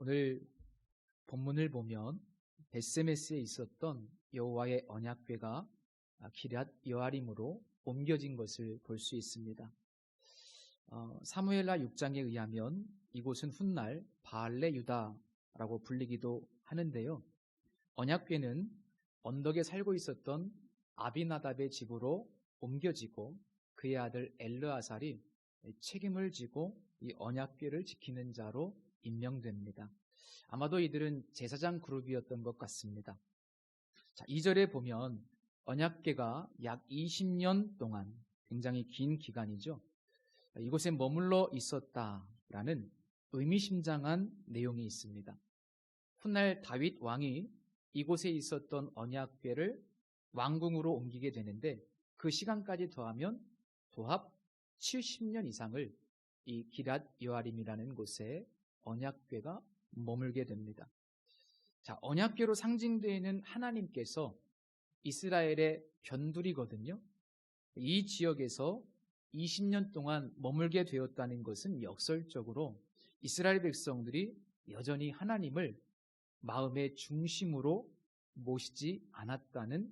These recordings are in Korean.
오늘 본문을 보면 베세메스에 있었던 여호와의 언약궤가 기럇 여아림으로 옮겨진 것을 볼 수 있습니다. 사무엘하 6장에 의하면 이곳은 훗날 바알레 유다라고 불리기도 하는데요. 언약궤는 언덕에 살고 있었던 아비나답의 집으로 옮겨지고 그의 아들 엘르아살이 책임을 지고 이 언약궤를 지키는 자로 임명됩니다. 아마도 이들은 제사장 그룹이었던 것 같습니다. 자, 2절에 보면 언약궤가 약 20년 동안, 굉장히 긴 기간이죠, 이곳에 머물러 있었다라는 의미심장한 내용이 있습니다. 훗날 다윗 왕이 이곳에 있었던 언약궤를 왕궁으로 옮기게 되는데 그 시간까지 더하면 도합 70년 이상을 이 기럇 여아림이라는 곳에 언약궤가 머물게 됩니다. 자, 언약궤로 상징되는 하나님께서 이스라엘의 변두리거든요. 이 지역에서 20년 동안 머물게 되었다는 것은 역설적으로 이스라엘 백성들이 여전히 하나님을 마음의 중심으로 모시지 않았다는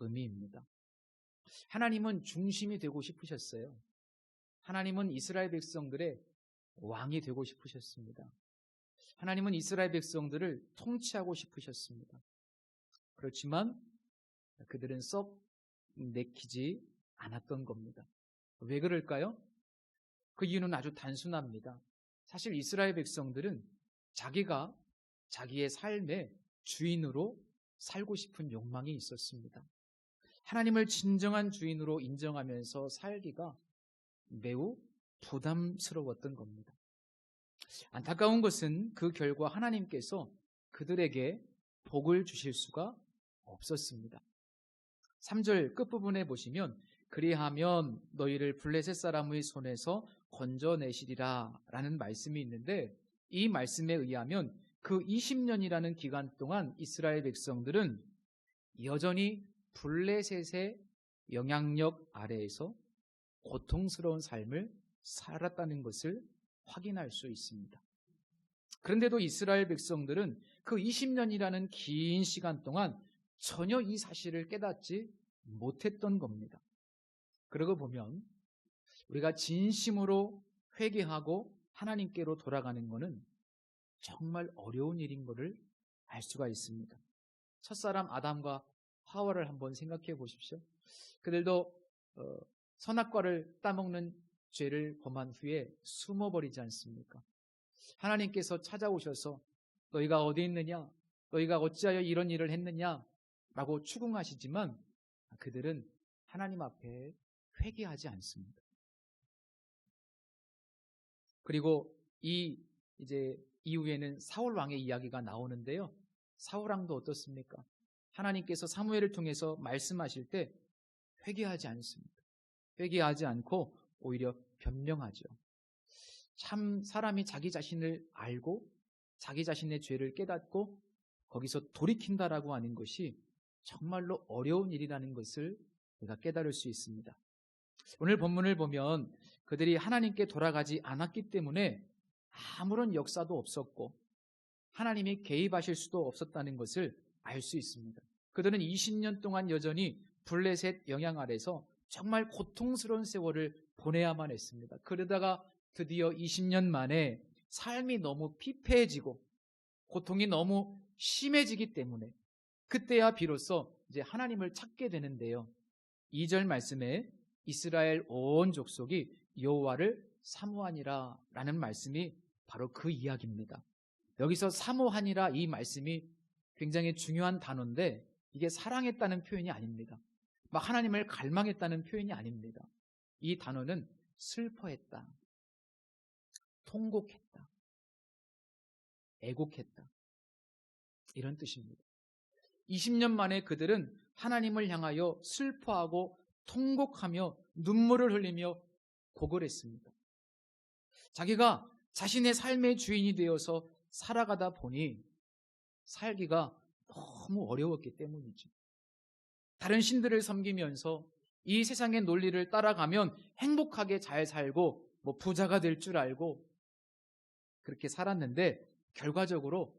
의미입니다. 하나님은 중심이 되고 싶으셨어요. 하나님은 이스라엘 백성들의 왕이 되고 싶으셨습니다. 하나님은 이스라엘 백성들을 통치하고 싶으셨습니다. 그렇지만 그들은 썩 내키지 않았던 겁니다. 왜 그럴까요? 그 이유는 아주 단순합니다. 사실 이스라엘 백성들은 자기가 자기의 삶의 주인으로 살고 싶은 욕망이 있었습니다. 하나님을 진정한 주인으로 인정하면서 살기가 매우 부담스러웠던 겁니다. 안타까운 것은 그 결과 하나님께서 그들에게 복을 주실 수가 없었습니다. 3절 끝부분에 보시면 그리하면 너희를 블레셋 사람의 손에서 건져내시리라 라는 말씀이 있는데, 이 말씀에 의하면 그 20년이라는 기간 동안 이스라엘 백성들은 여전히 블레셋의 영향력 아래에서 고통스러운 삶을 살았다는 것을 확인할 수 있습니다. 그런데도 이스라엘 백성들은 그 20년이라는 긴 시간 동안 전혀 이 사실을 깨닫지 못했던 겁니다. 그러고 보면 우리가 진심으로 회개하고 하나님께로 돌아가는 것은 정말 어려운 일인 것을 알 수가 있습니다. 첫사람 아담과 하와를 한번 생각해 보십시오. 그들도 선악과를 따먹는 죄를 범한 후에 숨어버리지 않습니까? 하나님께서 찾아오셔서 너희가 어디 있느냐? 너희가 어찌하여 이런 일을 했느냐? 라고 추궁하시지만 그들은 하나님 앞에 회개하지 않습니다. 그리고 이제 이후에는 사울 왕의 이야기가 나오는데요. 사울 왕도 어떻습니까? 하나님께서 사무엘을 통해서 말씀하실 때 회개하지 않습니다. 회개하지 않고 오히려 변명하죠. 참 사람이 자기 자신을 알고 자기 자신의 죄를 깨닫고 거기서 돌이킨다라고 하는 것이 정말로 어려운 일이라는 것을 우리가 깨달을 수 있습니다. 오늘 본문을 보면 그들이 하나님께 돌아가지 않았기 때문에 아무런 역사도 없었고 하나님이 개입하실 수도 없었다는 것을 알 수 있습니다. 그들은 20년 동안 여전히 블레셋 영향 아래서 정말 고통스러운 세월을 보내야만 했습니다. 그러다가 드디어 20년 만에 삶이 너무 피폐해지고 고통이 너무 심해지기 때문에 그때야 비로소 이제 하나님을 찾게 되는데요. 2절 말씀에 이스라엘 온 족속이 여호와를 사모하니라 라는 말씀이 바로 그 이야기입니다. 여기서 사모하니라 이 말씀이 굉장히 중요한 단어인데 이게 사랑했다는 표현이 아닙니다. 막 하나님을 갈망했다는 표현이 아닙니다. 이 단어는 슬퍼했다, 통곡했다, 애곡했다, 이런 뜻입니다. 20년 만에 그들은 하나님을 향하여 슬퍼하고 통곡하며 눈물을 흘리며 고걸했습니다. 자기가 자신의 삶의 주인이 되어서 살아가다 보니 살기가 너무 어려웠기 때문이죠. 다른 신들을 섬기면서 이 세상의 논리를 따라가면 행복하게 잘 살고 부자가 될 줄 알고 그렇게 살았는데 결과적으로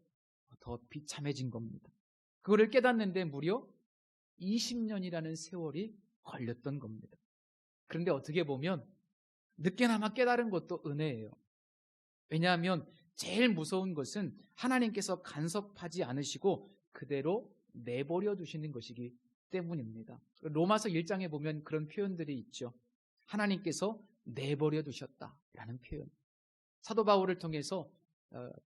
더 비참해진 겁니다. 그거를 깨닫는데 무려 20년이라는 세월이 걸렸던 겁니다. 그런데 어떻게 보면 늦게나마 깨달은 것도 은혜예요. 왜냐하면 제일 무서운 것은 하나님께서 간섭하지 않으시고 그대로 내버려 두시는 것이기 때문입니다. 로마서 1장에 보면 그런 표현들이 있죠. 하나님께서 내버려 두셨다라는 표현. 사도 바울을 통해서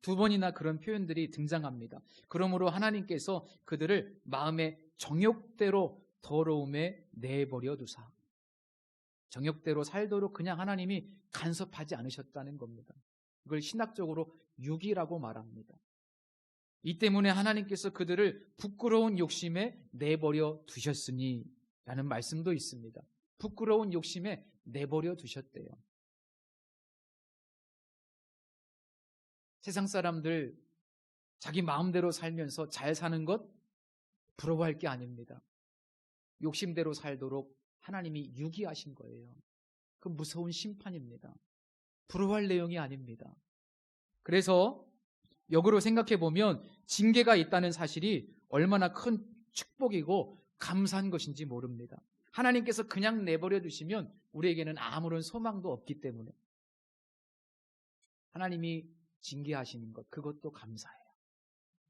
2번이나 그런 표현들이 등장합니다. 그러므로 하나님께서 그들을 마음의 정욕대로 더러움에 내버려 두사. 정욕대로 살도록 그냥 하나님이 간섭하지 않으셨다는 겁니다. 그걸 신학적으로 육이라고 말합니다. 이 때문에 하나님께서 그들을 부끄러운 욕심에 내버려 두셨으니 라는 말씀도 있습니다. 부끄러운 욕심에 내버려 두셨대요. 세상 사람들 자기 마음대로 살면서 잘 사는 것 부러워할 게 아닙니다. 욕심대로 살도록 하나님이 유기하신 거예요. 그 무서운 심판입니다. 부러워할 내용이 아닙니다. 그래서 역으로 생각해 보면 징계가 있다는 사실이 얼마나 큰 축복이고 감사한 것인지 모릅니다. 하나님께서 그냥 내버려 두시면 우리에게는 아무런 소망도 없기 때문에 하나님이 징계하시는 것, 그것도 감사해요.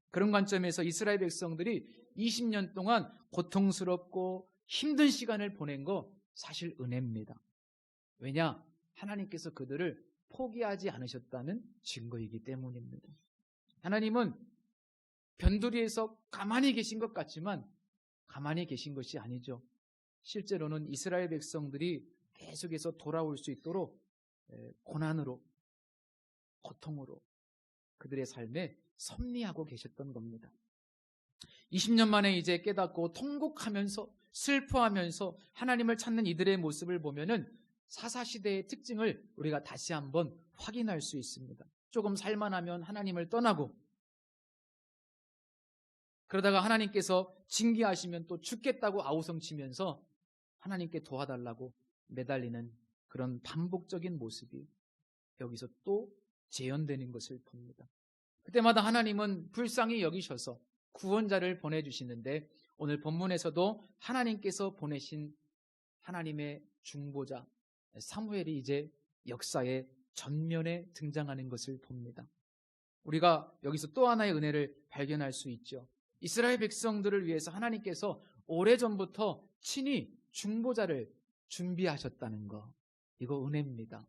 그런 관점에서 이스라엘 백성들이 20년 동안 고통스럽고 힘든 시간을 보낸 거 사실 은혜입니다. 왜냐? 하나님께서 그들을 포기하지 않으셨다는 증거이기 때문입니다. 하나님은 변두리에서 가만히 계신 것 같지만 가만히 계신 것이 아니죠. 실제로는 이스라엘 백성들이 계속해서 돌아올 수 있도록 고난으로, 고통으로 그들의 삶에 섭리하고 계셨던 겁니다. 20년 만에 이제 깨닫고 통곡하면서 슬퍼하면서 하나님을 찾는 이들의 모습을 보면은 사사시대의 특징을 우리가 다시 한번 확인할 수 있습니다. 조금 살만하면 하나님을 떠나고 그러다가 하나님께서 징계하시면 또 죽겠다고 아우성치면서 하나님께 도와달라고 매달리는 그런 반복적인 모습이 여기서 또 재현되는 것을 봅니다. 그때마다 하나님은 불쌍히 여기셔서 구원자를 보내주시는데 오늘 본문에서도 하나님께서 보내신 하나님의 중보자 사무엘이 이제 역사의 전면에 등장하는 것을 봅니다. 우리가 여기서 또 하나의 은혜를 발견할 수 있죠. 이스라엘 백성들을 위해서 하나님께서 오래전부터 친히 중보자를 준비하셨다는 거, 이거 은혜입니다.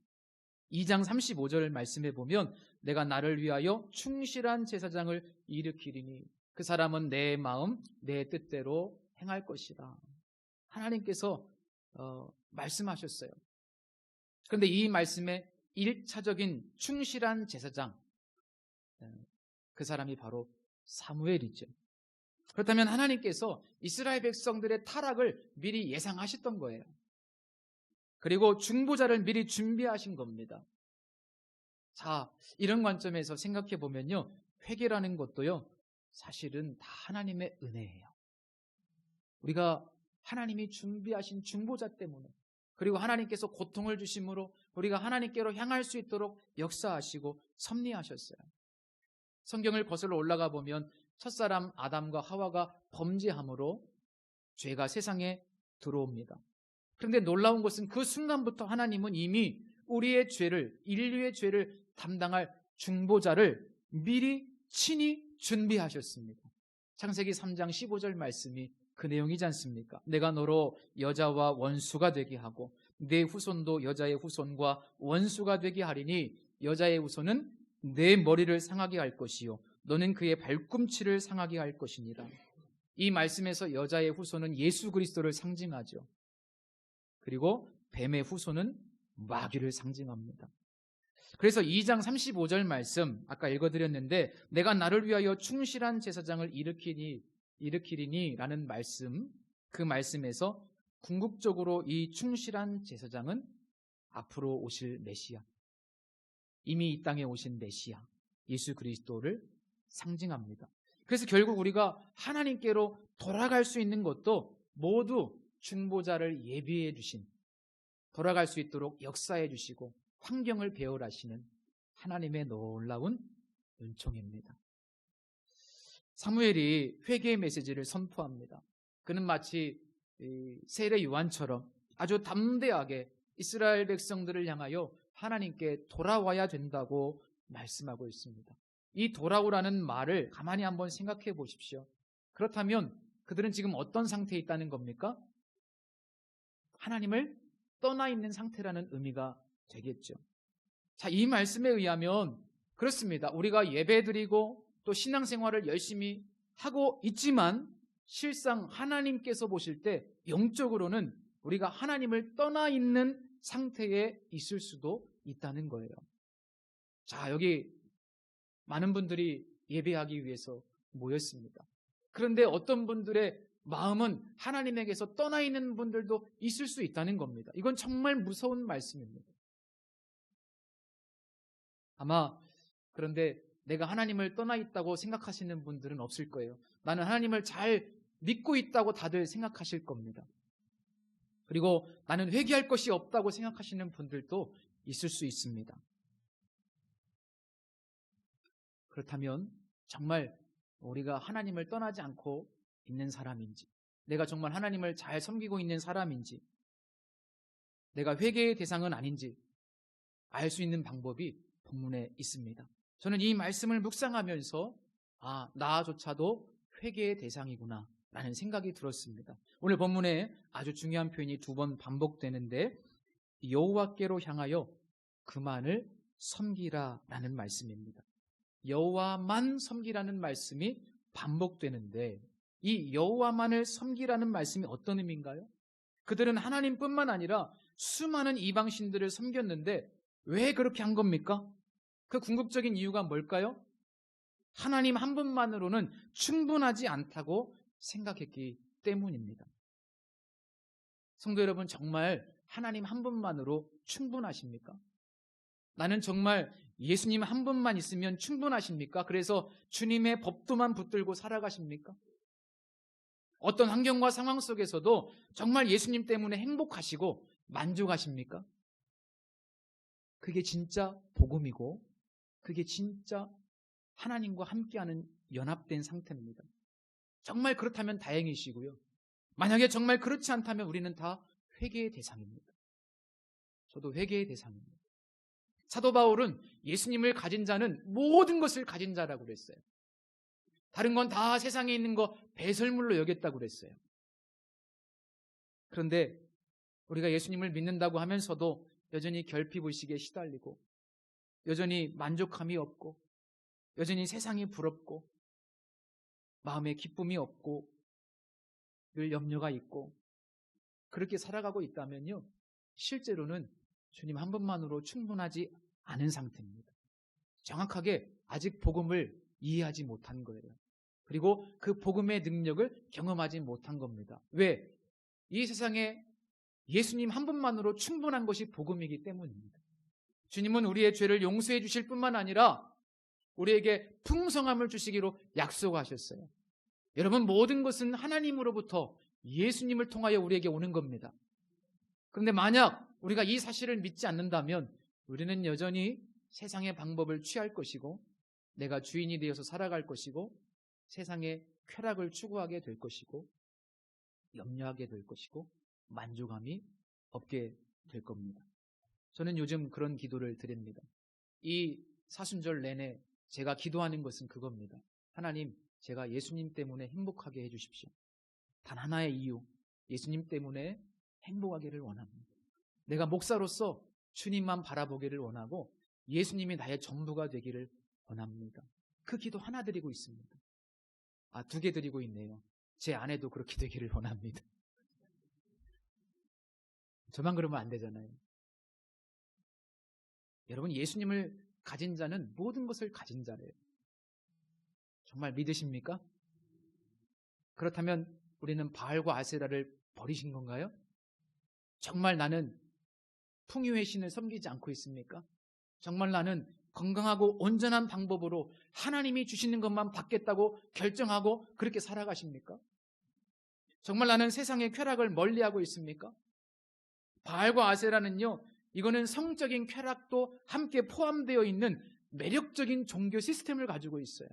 2장 35절 말씀해 보면 내가 나를 위하여 충실한 제사장을 일으키리니 그 사람은 내 마음 내 뜻대로 행할 것이라. 하나님께서 말씀하셨어요. 그런데 이 말씀의 1차적인 충실한 제사장, 그 사람이 바로 사무엘이죠. 그렇다면 하나님께서 이스라엘 백성들의 타락을 미리 예상하셨던 거예요. 그리고 중보자를 미리 준비하신 겁니다. 자, 이런 관점에서 생각해 보면요, 회개라는 것도요, 사실은 다 하나님의 은혜예요. 우리가 하나님이 준비하신 중보자 때문에, 그리고 하나님께서 고통을 주심으로 우리가 하나님께로 향할 수 있도록 역사하시고 섭리하셨어요. 성경을 거슬러 올라가 보면 첫사람 아담과 하와가 범죄함으로 죄가 세상에 들어옵니다. 그런데 놀라운 것은 그 순간부터 하나님은 이미 우리의 죄를, 인류의 죄를 담당할 중보자를 미리 친히 준비하셨습니다. 창세기 3장 15절 말씀이 그 내용이지 않습니까? 내가 너로 여자와 원수가 되게 하고 내 후손도 여자의 후손과 원수가 되게 하리니 여자의 후손은 내 머리를 상하게 할 것이요 너는 그의 발꿈치를 상하게 할 것이니라. 이 말씀에서 여자의 후손은 예수 그리스도를 상징하죠. 그리고 뱀의 후손은 마귀를 상징합니다. 그래서 2장 35절 말씀 아까 읽어드렸는데 내가 나를 위하여 충실한 제사장을 일으키리니 라는 말씀, 그 말씀에서 궁극적으로 이 충실한 제사장은 앞으로 오실 메시아, 이미 이 땅에 오신 메시아 예수 그리스도를 상징합니다. 그래서 결국 우리가 하나님께로 돌아갈 수 있는 것도 모두 중보자를 예비해 주신, 돌아갈 수 있도록 역사해 주시고 환경을 배열하시는 하나님의 놀라운 은총입니다. 사무엘이 회개의 메시지를 선포합니다. 그는 마치 세례 요한처럼 아주 담대하게 이스라엘 백성들을 향하여 하나님께 돌아와야 된다고 말씀하고 있습니다. 이 돌아오라는 말을 가만히 한번 생각해 보십시오. 그렇다면 그들은 지금 어떤 상태에 있다는 겁니까? 하나님을 떠나 있는 상태라는 의미가 되겠죠. 자, 이 말씀에 의하면 그렇습니다. 우리가 예배드리고 또 신앙생활을 열심히 하고 있지만 실상 하나님께서 보실 때 영적으로는 우리가 하나님을 떠나 있는 상태에 있을 수도 있다는 거예요. 자, 여기 많은 분들이 예배하기 위해서 모였습니다. 그런데 어떤 분들의 마음은 하나님에게서 떠나 있는 분들도 있을 수 있다는 겁니다. 이건 정말 무서운 말씀입니다. 아마 그런데 내가 하나님을 떠나 있다고 생각하시는 분들은 없을 거예요. 나는 하나님을 잘 믿고 있다고 다들 생각하실 겁니다. 그리고 나는 회개할 것이 없다고 생각하시는 분들도 있을 수 있습니다. 그렇다면 정말 우리가 하나님을 떠나지 않고 있는 사람인지, 내가 정말 하나님을 잘 섬기고 있는 사람인지, 내가 회개의 대상은 아닌지 알 수 있는 방법이 본문에 있습니다. 저는 이 말씀을 묵상하면서 나조차도 회개의 대상이구나 라는 생각이 들었습니다. 오늘 본문에 아주 중요한 표현이 2번 반복되는데 여호와께로 향하여 그만을 섬기라 라는 말씀입니다. 여호와만 섬기라는 말씀이 반복되는데 이 여호와만을 섬기라는 말씀이 어떤 의미인가요? 그들은 하나님뿐만 아니라 수많은 이방신들을 섬겼는데 왜 그렇게 한 겁니까? 그 궁극적인 이유가 뭘까요? 하나님 한 분만으로는 충분하지 않다고 생각했기 때문입니다. 성도 여러분, 정말 하나님 한 분만으로 충분하십니까? 나는 정말 예수님 한 분만 있으면 충분하십니까? 그래서 주님의 법도만 붙들고 살아가십니까? 어떤 환경과 상황 속에서도 정말 예수님 때문에 행복하시고 만족하십니까? 그게 진짜 복음이고 그게 진짜 하나님과 함께하는 연합된 상태입니다. 정말 그렇다면 다행이시고요. 만약에 정말 그렇지 않다면 우리는 다 회개의 대상입니다. 저도 회개의 대상입니다. 사도 바울은 예수님을 가진 자는 모든 것을 가진 자라고 그랬어요. 다른 건 다 세상에 있는 거 배설물로 여겼다고 그랬어요. 그런데 우리가 예수님을 믿는다고 하면서도 여전히 결핍의식에 시달리고 여전히 만족함이 없고 여전히 세상이 부럽고 마음에 기쁨이 없고 늘 염려가 있고 그렇게 살아가고 있다면요, 실제로는 주님 한 분만으로 충분하지 않은 상태입니다. 정확하게 아직 복음을 이해하지 못한 거예요. 그리고 그 복음의 능력을 경험하지 못한 겁니다. 왜? 이 세상에 예수님 한 분만으로 충분한 것이 복음이기 때문입니다. 주님은 우리의 죄를 용서해 주실 뿐만 아니라 우리에게 풍성함을 주시기로 약속하셨어요. 여러분, 모든 것은 하나님으로부터 예수님을 통하여 우리에게 오는 겁니다. 그런데 만약 우리가 이 사실을 믿지 않는다면 우리는 여전히 세상의 방법을 취할 것이고 내가 주인이 되어서 살아갈 것이고 세상의 쾌락을 추구하게 될 것이고 염려하게 될 것이고 만족함이 없게 될 겁니다. 저는 요즘 그런 기도를 드립니다. 이 사순절 내내 제가 기도하는 것은 그겁니다. 하나님, 제가 예수님 때문에 행복하게 해주십시오. 단 하나의 이유, 예수님 때문에 행복하기를 원합니다. 내가 목사로서 주님만 바라보기를 원하고 예수님이 나의 전부가 되기를 원합니다. 그 기도 하나 드리고 있습니다. 2개 드리고 있네요. 제 아내도 그렇게 되기를 원합니다. 저만 그러면 안 되잖아요. 여러분, 예수님을 가진 자는 모든 것을 가진 자래요. 정말 믿으십니까? 그렇다면 우리는 바알과 아세라를 버리신 건가요? 정말 나는 풍요의 신을 섬기지 않고 있습니까? 정말 나는 건강하고 온전한 방법으로 하나님이 주시는 것만 받겠다고 결정하고 그렇게 살아가십니까? 정말 나는 세상의 쾌락을 멀리하고 있습니까? 바알과 아세라는요, 이거는 성적인 쾌락도 함께 포함되어 있는 매력적인 종교 시스템을 가지고 있어요.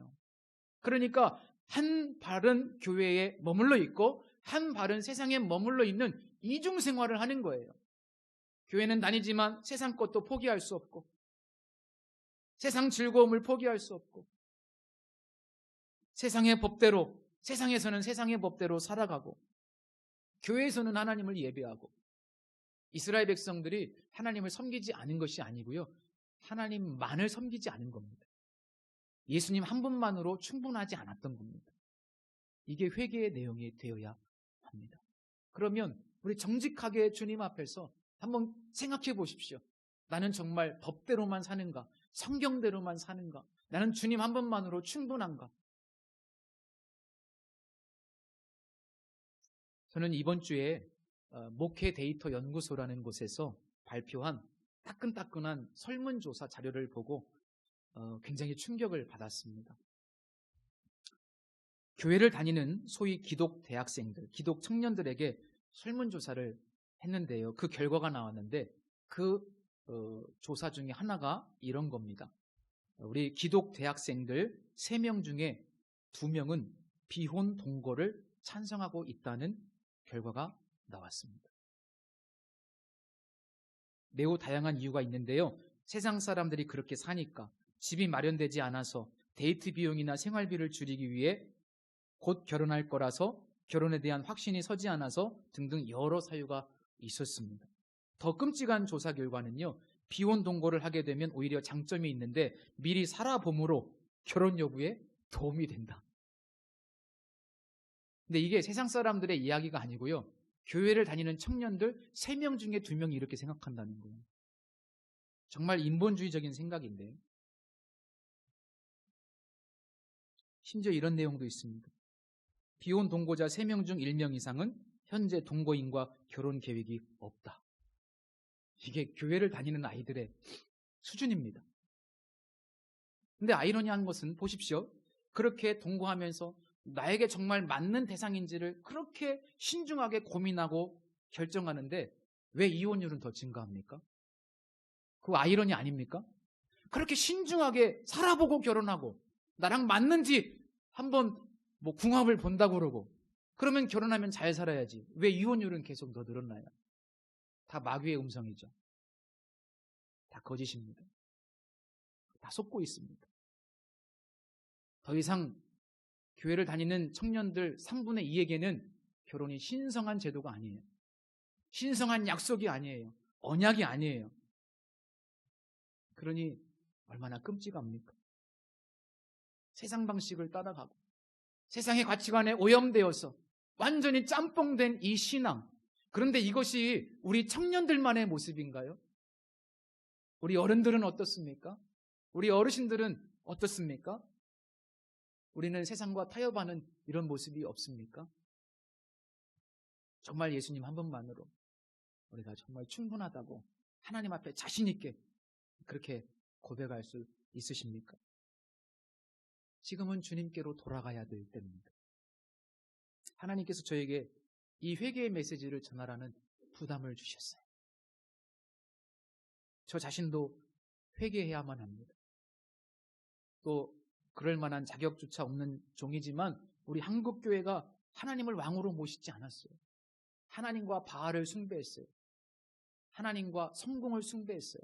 그러니까 한 발은 교회에 머물러 있고 한 발은 세상에 머물러 있는 이중 생활을 하는 거예요. 교회는 다니지만 세상 것도 포기할 수 없고 세상 즐거움을 포기할 수 없고 세상의 법대로, 세상에서는 세상의 법대로 살아가고 교회에서는 하나님을 예배하고 이스라엘 백성들이 하나님을 섬기지 않은 것이 아니고요. 하나님만을 섬기지 않은 겁니다. 예수님 한 분만으로 충분하지 않았던 겁니다. 이게 회개의 내용이 되어야 합니다. 그러면 우리 정직하게 주님 앞에서 한번 생각해 보십시오. 나는 정말 법대로만 사는가? 성경대로만 사는가? 나는 주님 한 분만으로 충분한가? 저는 이번 주에 목회 데이터 연구소라는 곳에서 발표한 따끈따끈한 설문조사 자료를 보고 굉장히 충격을 받았습니다. 교회를 다니는 소위 기독 대학생들, 기독 청년들에게 설문조사를 했는데요. 그 결과가 나왔는데 그 조사 중에 하나가 이런 겁니다. 우리 기독 대학생들 3명 중에 2명은 비혼 동거를 찬성하고 있다는 결과가 나왔습니다. 매우 다양한 이유가 있는데요. 세상 사람들이 그렇게 사니까, 집이 마련되지 않아서, 데이트 비용이나 생활비를 줄이기 위해 곧 결혼할 거라서, 결혼에 대한 확신이 서지 않아서 등등 여러 사유가 있었습니다. 더 끔찍한 조사 결과는요. 비혼 동거를 하게 되면 오히려 장점이 있는데 미리 살아봄으로 결혼 여부에 도움이 된다. 근데 이게 세상 사람들의 이야기가 아니고요. 교회를 다니는 청년들 3명 중에 2명이 이렇게 생각한다는 거예요. 정말 인본주의적인 생각인데 심지어 이런 내용도 있습니다. 비혼 동거자 3명 중 1명 이상은 현재 동거인과 결혼 계획이 없다. 이게 교회를 다니는 아이들의 수준입니다. 근데 아이러니한 것은 보십시오. 그렇게 동거하면서 나에게 정말 맞는 대상인지를 그렇게 신중하게 고민하고 결정하는데 왜 이혼율은 더 증가합니까? 그거 아이러니 아닙니까? 그렇게 신중하게 살아보고 결혼하고 나랑 맞는지 한번 궁합을 본다고 그러고 그러면 결혼하면 잘 살아야지. 왜 이혼율은 계속 더 늘었나요? 다 마귀의 음성이죠. 다 거짓입니다. 다 속고 있습니다. 더 이상 교회를 다니는 청년들 3분의 2에게는 결혼이 신성한 제도가 아니에요. 신성한 약속이 아니에요. 언약이 아니에요. 그러니 얼마나 끔찍합니까? 세상 방식을 따라가고 세상의 가치관에 오염되어서 완전히 짬뽕된 이 신앙. 그런데 이것이 우리 청년들만의 모습인가요? 우리 어른들은 어떻습니까? 우리 어르신들은 어떻습니까? 우리는 세상과 타협하는 이런 모습이 없습니까? 정말 예수님 한 분만으로 우리가 정말 충분하다고 하나님 앞에 자신 있게 그렇게 고백할 수 있으십니까? 지금은 주님께로 돌아가야 될 때입니다. 하나님께서 저에게 이 회개의 메시지를 전하라는 부담을 주셨어요. 저 자신도 회개해야만 합니다. 또 그럴 만한 자격조차 없는 종이지만 우리 한국교회가 하나님을 왕으로 모시지 않았어요. 하나님과 바알을 숭배했어요. 하나님과 성공을 숭배했어요.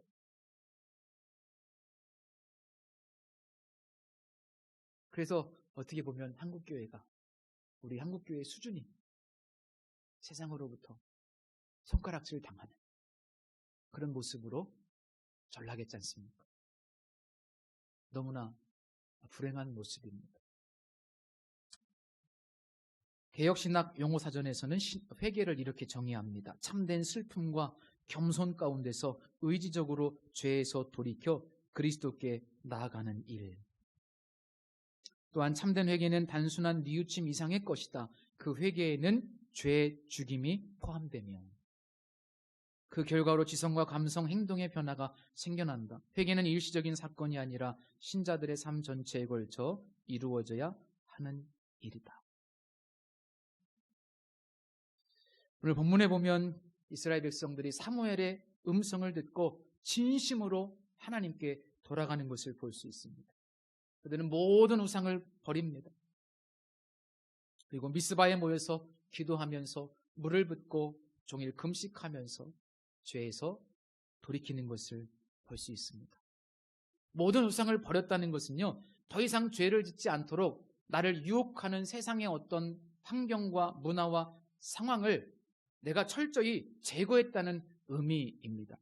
그래서 어떻게 보면 한국교회가 우리 한국교회의 수준이 세상으로부터 손가락질 당하는 그런 모습으로 전락했지 않습니까? 너무나 불행한 모습입니다. 개역신학 용어사전에서는 회개를 이렇게 정의합니다. 참된 슬픔과 겸손 가운데서 의지적으로 죄에서 돌이켜 그리스도께 나아가는 일. 또한 참된 회개는 단순한 뉘우침 이상의 것이다. 그 회개에는 죄 죽임이 포함되며 그 결과로 지성과 감성, 행동의 변화가 생겨난다. 회개는 일시적인 사건이 아니라 신자들의 삶 전체에 걸쳐 이루어져야 하는 일이다. 오늘 본문에 보면 이스라엘 백성들이 사무엘의 음성을 듣고 진심으로 하나님께 돌아가는 것을 볼 수 있습니다. 그들은 모든 우상을 버립니다. 그리고 미스바에 모여서 기도하면서 물을 붓고 종일 금식하면서 죄에서 돌이키는 것을 볼 수 있습니다. 모든 우상을 버렸다는 것은요, 더 이상 죄를 짓지 않도록 나를 유혹하는 세상의 어떤 환경과 문화와 상황을 내가 철저히 제거했다는 의미입니다.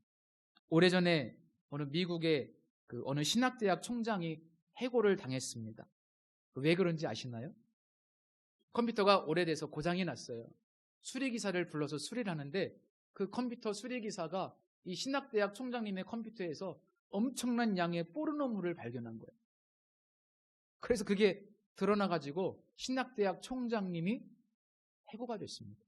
오래전에 어느 미국의 어느 신학대학 총장이 해고를 당했습니다. 왜 그런지 아시나요? 컴퓨터가 오래돼서 고장이 났어요. 수리기사를 불러서 수리를 하는데 그 컴퓨터 수리기사가 이 신학대학 총장님의 컴퓨터에서 엄청난 양의 포르노물을 발견한 거예요. 그래서 그게 드러나가지고 신학대학 총장님이 해고가 됐습니다.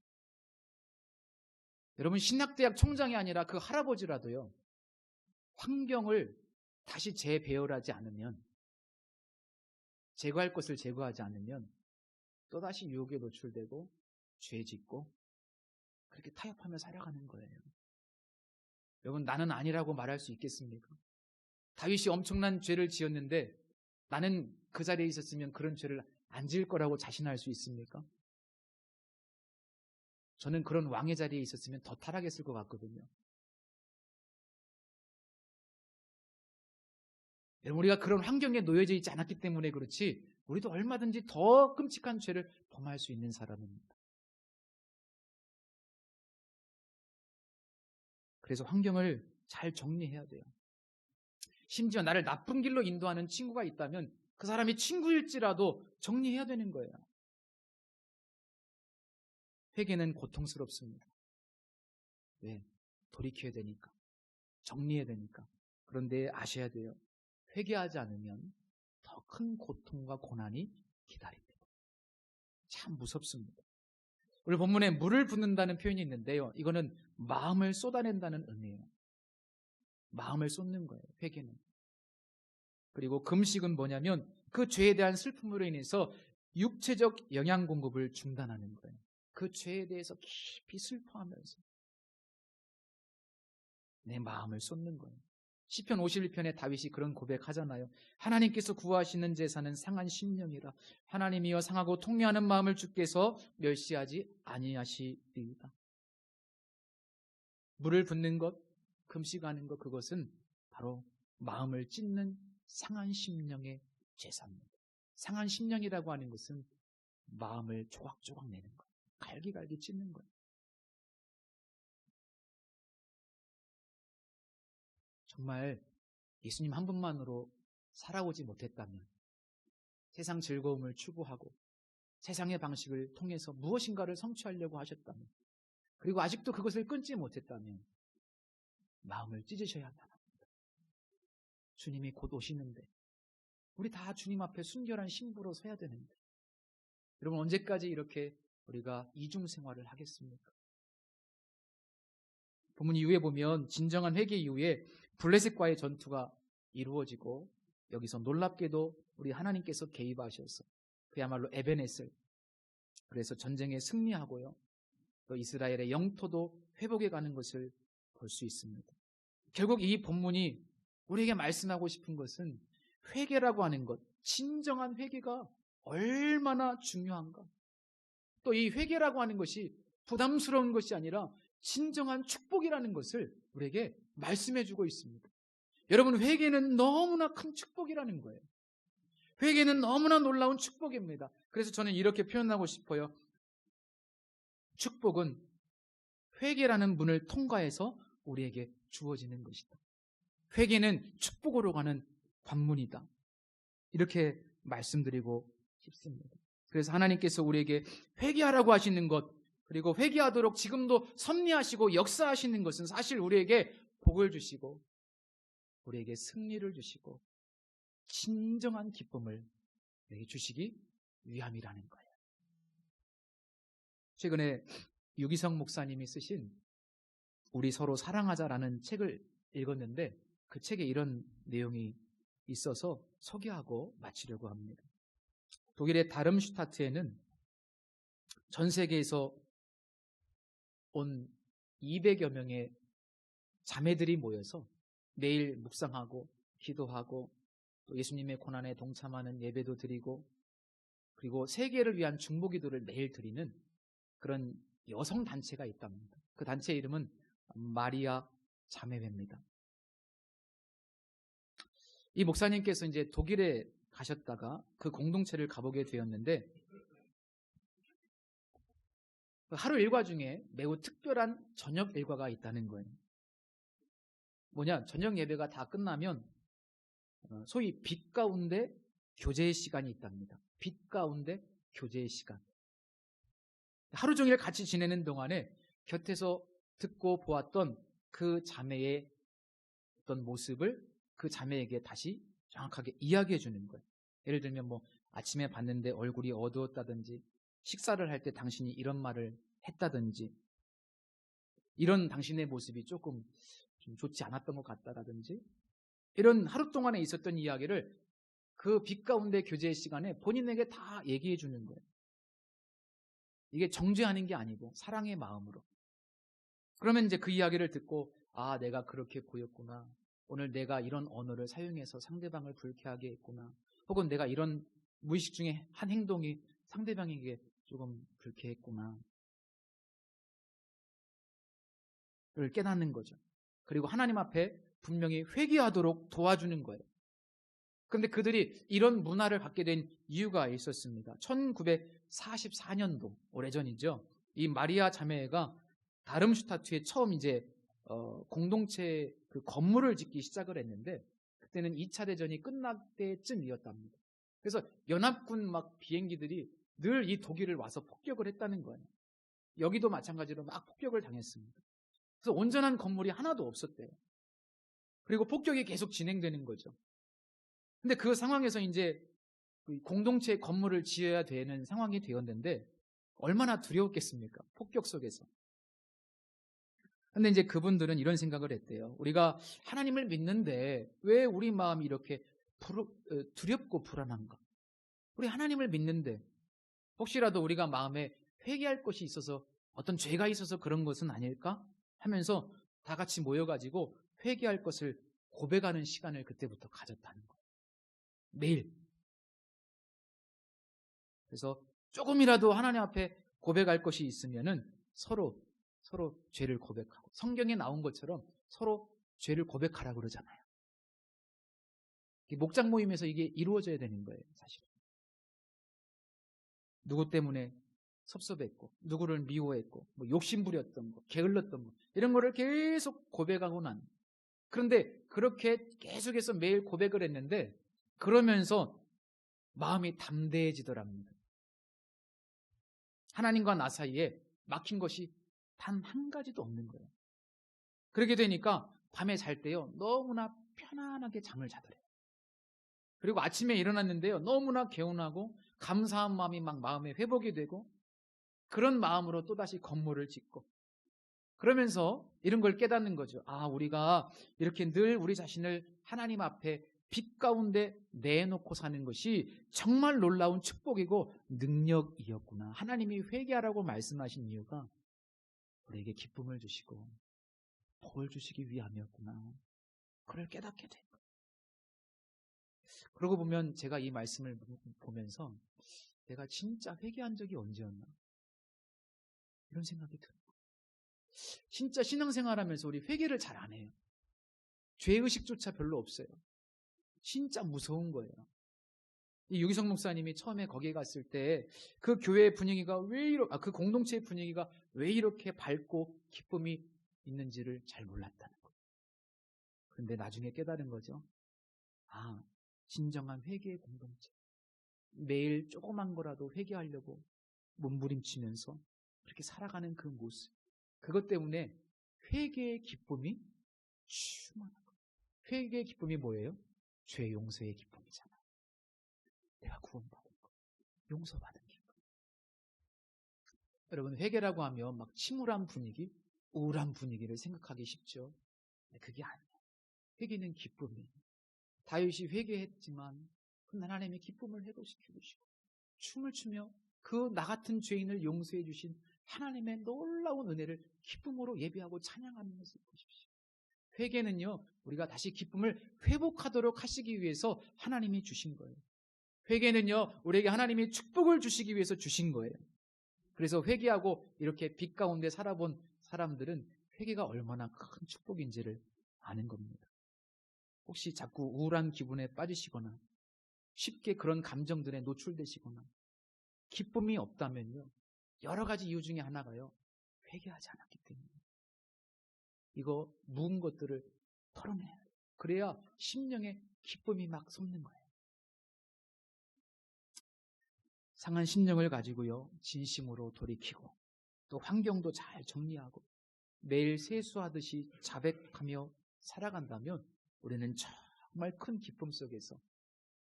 여러분, 신학대학 총장이 아니라 그 할아버지라도요, 환경을 다시 재배열하지 않으면, 제거할 것을 제거하지 않으면 또다시 유혹에 노출되고 죄 짓고 그렇게 타협하며 살아가는 거예요. 여러분, 나는 아니라고 말할 수 있겠습니까? 다윗이 엄청난 죄를 지었는데 나는 그 자리에 있었으면 그런 죄를 안 지을 거라고 자신할 수 있습니까? 저는 그런 왕의 자리에 있었으면 더 타락했을 것 같거든요. 여러분, 우리가 그런 환경에 놓여져 있지 않았기 때문에 그렇지 우리도 얼마든지 더 끔찍한 죄를 범할 수 있는 사람입니다. 그래서 환경을 잘 정리해야 돼요. 심지어 나를 나쁜 길로 인도하는 친구가 있다면 그 사람이 친구일지라도 정리해야 되는 거예요. 회개는 고통스럽습니다. 왜? 돌이켜야 되니까. 정리해야 되니까. 그런데 아셔야 돼요. 회개하지 않으면 더 큰 고통과 고난이 기다립니다. 참 무섭습니다. 오늘 본문에 물을 붓는다는 표현이 있는데요. 이거는 마음을 쏟아낸다는 의미예요. 마음을 쏟는 거예요. 회개는. 그리고 금식은 뭐냐면 그 죄에 대한 슬픔으로 인해서 육체적 영양 공급을 중단하는 거예요. 그 죄에 대해서 깊이 슬퍼하면서 내 마음을 쏟는 거예요. 시편 51편에 다윗이 그런 고백하잖아요. 하나님께서 구하시는 제사는 상한 심령이라. 하나님이여 상하고 통회하는 마음을 주께서 멸시하지 아니하시리이다. 물을 붓는 것, 금식하는 것, 그것은 바로 마음을 찢는 상한 심령의 제사입니다. 상한 심령이라고 하는 것은 마음을 조각조각 내는 거예요. 갈기갈기 찢는 거예요. 정말 예수님 한 분만으로 살아오지 못했다면, 세상 즐거움을 추구하고 세상의 방식을 통해서 무엇인가를 성취하려고 하셨다면, 그리고 아직도 그것을 끊지 못했다면 마음을 찢으셔야 한다는 겁니다. 주님이 곧 오시는데 우리 다 주님 앞에 순결한 신부로 서야 되는데, 여러분, 언제까지 이렇게 우리가 이중생활을 하겠습니까? 본문 이후에 보면 진정한 회개 이후에 블레셋과의 전투가 이루어지고, 여기서 놀랍게도 우리 하나님께서 개입하셔서 그야말로 에베네셀, 그래서 전쟁에 승리하고요, 또 이스라엘의 영토도 회복해 가는 것을 볼 수 있습니다. 결국 이 본문이 우리에게 말씀하고 싶은 것은 회개라고 하는 것, 진정한 회개가 얼마나 중요한가. 또 이 회개라고 하는 것이 부담스러운 것이 아니라 진정한 축복이라는 것을 우리에게 말씀해 주고 있습니다. 여러분, 회개는 너무나 큰 축복이라는 거예요. 회개는 너무나 놀라운 축복입니다. 그래서 저는 이렇게 표현하고 싶어요. 축복은 회개라는 문을 통과해서 우리에게 주어지는 것이다. 회개는 축복으로 가는 관문이다. 이렇게 말씀드리고 싶습니다. 그래서 하나님께서 우리에게 회개하라고 하시는 것, 그리고 회개하도록 지금도 섭리하시고 역사하시는 것은 사실 우리에게 복을 주시고 우리에게 승리를 주시고 진정한 기쁨을 우리에게 주시기 위함이라는 거예요. 최근에 유기성 목사님이 쓰신 우리 서로 사랑하자라는 책을 읽었는데, 그 책에 이런 내용이 있어서 소개하고 마치려고 합니다. 독일의 다름슈타트에는 전 세계에서 온 200여 명의 자매들이 모여서 매일 묵상하고 기도하고 또 예수님의 고난에 동참하는 예배도 드리고 그리고 세계를 위한 중보기도를 매일 드리는 그런 여성 단체가 있답니다. 그 단체 이름은 마리아 자매회입니다. 이 목사님께서 이제 독일에 가셨다가 그 공동체를 가보게 되었는데 하루 일과 중에 매우 특별한 저녁 일과가 있다는 거예요. 뭐냐? 저녁 예배가 다 끝나면 소위 빛 가운데 교제의 시간이 있답니다. 빛 가운데 교제의 시간. 하루 종일 같이 지내는 동안에 곁에서 듣고 보았던 그 자매의 어떤 모습을 그 자매에게 다시 정확하게 이야기해 주는 거예요. 예를 들면 뭐 아침에 봤는데 얼굴이 어두웠다든지 식사를 할 때 당신이 이런 말을 했다든지 이런 당신의 모습이 조금 좀 좋지 않았던 것 같다라든지 이런 하루 동안에 있었던 이야기를 그 빛 가운데 교제의 시간에 본인에게 다 얘기해 주는 거예요. 이게 정죄하는 게 아니고 사랑의 마음으로. 그러면 이제 그 이야기를 듣고 아, 내가 그렇게 보였구나. 오늘 내가 이런 언어를 사용해서 상대방을 불쾌하게 했구나. 혹은 내가 이런 무의식 중에 한 행동이 상대방에게 조금 불쾌했구나. 를 깨닫는 거죠. 그리고 하나님 앞에 분명히 회개하도록 도와주는 거예요. 그런데 그들이 이런 문화를 갖게 된 이유가 있었습니다. 1944년도, 오래전이죠. 이 마리아 자매가 다름슈타트에 처음 이제 공동체 그 건물을 짓기 시작을 했는데 그때는 2차 대전이 끝날 때쯤이었답니다. 그래서 연합군 막 비행기들이 늘 이 독일을 와서 폭격을 했다는 거예요. 여기도 마찬가지로 막 폭격을 당했습니다. 그래서 온전한 건물이 하나도 없었대요. 그리고 폭격이 계속 진행되는 거죠. 근데 그 상황에서 이제 공동체 건물을 지어야 되는 상황이 되었는데 얼마나 두려웠겠습니까? 폭격 속에서. 근데 이제 그분들은 이런 생각을 했대요. 우리가 하나님을 믿는데 왜 우리 마음이 이렇게 두렵고 불안한가? 우리 하나님을 믿는데 혹시라도 우리가 마음에 회개할 것이 있어서 어떤 죄가 있어서 그런 것은 아닐까? 하면서 다 같이 모여가지고 회개할 것을 고백하는 시간을 그때부터 가졌다는 거예요. 매일. 그래서 조금이라도 하나님 앞에 고백할 것이 있으면은 서로 죄를 고백하고 성경에 나온 것처럼 서로 죄를 고백하라고 그러잖아요. 목장 모임에서 이게 이루어져야 되는 거예요, 사실은. 누구 때문에 섭섭했고 누구를 미워했고 뭐 욕심부렸던 거, 게을렀던 거 이런 거를 계속 고백하고 난. 그런데 그렇게 계속해서 매일 고백을 했는데 그러면서 마음이 담대해지더랍니다. 하나님과 나 사이에 막힌 것이 단 한 가지도 없는 거예요. 그렇게 되니까 밤에 잘 때요 너무나 편안하게 잠을 자더래요. 그리고 아침에 일어났는데요 너무나 개운하고 감사한 마음이 막 마음에 회복이 되고 그런 마음으로 또다시 건물을 짓고 그러면서 이런 걸 깨닫는 거죠. 아, 우리가 이렇게 늘 우리 자신을 하나님 앞에 빛 가운데 내놓고 사는 것이 정말 놀라운 축복이고 능력이었구나. 하나님이 회개하라고 말씀하신 이유가 우리에게 기쁨을 주시고 복을 주시기 위함이었구나. 그걸 깨닫게 된 거예요. 그러고 보면 제가 이 말씀을 보면서 내가 진짜 회개한 적이 언제였나? 이런 생각이 들어요. 진짜 신앙생활하면서 우리 회개를 잘 안 해요. 죄의식조차 별로 없어요. 진짜 무서운 거예요. 이 유기성 목사님이 처음에 거기에 갔을 때 그 교회의 분위기가 그 공동체의 분위기가 왜 이렇게 밝고 기쁨이 있는지를 잘 몰랐다는 거예요. 그런데 나중에 깨달은 거죠. 아, 진정한 회개의 공동체. 매일 조그만 거라도 회개하려고 몸부림치면서 그렇게 살아가는 그 모습. 그것 때문에 회개의 기쁨이 충만한 거예요. 회개의 기쁨이 뭐예요? 죄 용서의 기쁨이잖아요. 내가 구원받은 거, 용서받은 기쁨. 여러분 회개라고 하면 막 침울한 분위기, 우울한 분위기를 생각하기 쉽죠. 그게 아니에요. 회개는 기쁨이에요. 다윗이 회개했지만 하나님이 기쁨을 회복시키고 춤을 추며 그 나 같은 죄인을 용서해 주신 하나님의 놀라운 은혜를 기쁨으로 예배하고 찬양하는 것을 보십시오. 회개는요, 우리가 다시 기쁨을 회복하도록 하시기 위해서 하나님이 주신 거예요. 회개는요, 우리에게 하나님이 축복을 주시기 위해서 주신 거예요. 그래서 회개하고 이렇게 빛 가운데 살아본 사람들은 회개가 얼마나 큰 축복인지를 아는 겁니다. 혹시 자꾸 우울한 기분에 빠지시거나 쉽게 그런 감정들에 노출되시거나 기쁨이 없다면요, 여러 가지 이유 중에 하나가요, 회개하지 않았기 때문에. 이거 묵은 것들을 털어내야 돼요. 그래야 심령에 기쁨이 막 솟는 거예요. 상한 심령을 가지고요, 진심으로 돌이키고 또 환경도 잘 정리하고 매일 세수하듯이 자백하며 살아간다면 우리는 정말 큰 기쁨 속에서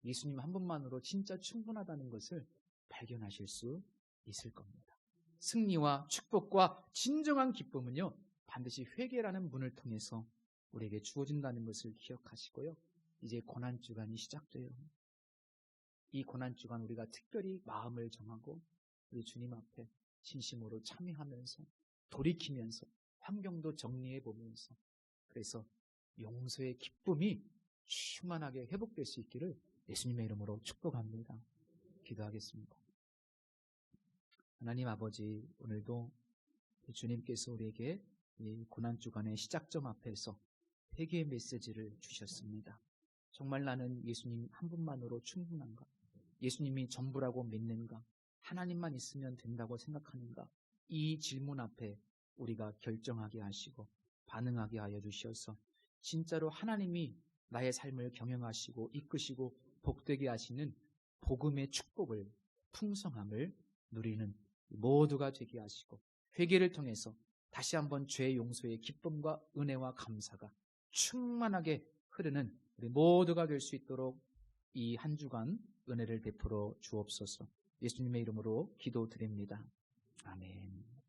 예수님 한 분만으로 진짜 충분하다는 것을 발견하실 수 있을 겁니다. 승리와 축복과 진정한 기쁨은요, 반드시 회개라는 문을 통해서 우리에게 주어진다는 것을 기억하시고요. 이제 고난주간이 시작돼요. 이 고난주간 우리가 특별히 마음을 정하고 우리 주님 앞에 진심으로 참여하면서 돌이키면서 환경도 정리해보면서 그래서 용서의 기쁨이 충만하게 회복될 수 있기를 예수님의 이름으로 축복합니다. 기도하겠습니다. 하나님 아버지, 오늘도 주님께서 우리에게 이 고난주간의 시작점 앞에서 회개의 메시지를 주셨습니다. 정말 나는 예수님 한 분만으로 충분한가? 예수님이 전부라고 믿는가? 하나님만 있으면 된다고 생각하는가? 이 질문 앞에 우리가 결정하게 하시고 반응하게 하여 주셔서 진짜로 하나님이 나의 삶을 경영하시고 이끄시고 복되게 하시는 복음의 축복을, 풍성함을 누리는 모두가 되게 하시고 회개를 통해서 다시 한번 죄 용서의 기쁨과 은혜와 감사가 충만하게 흐르는 우리 모두가 될 수 있도록 이 한 주간 은혜를 베풀어 주옵소서. 예수님의 이름으로 기도드립니다. 아멘.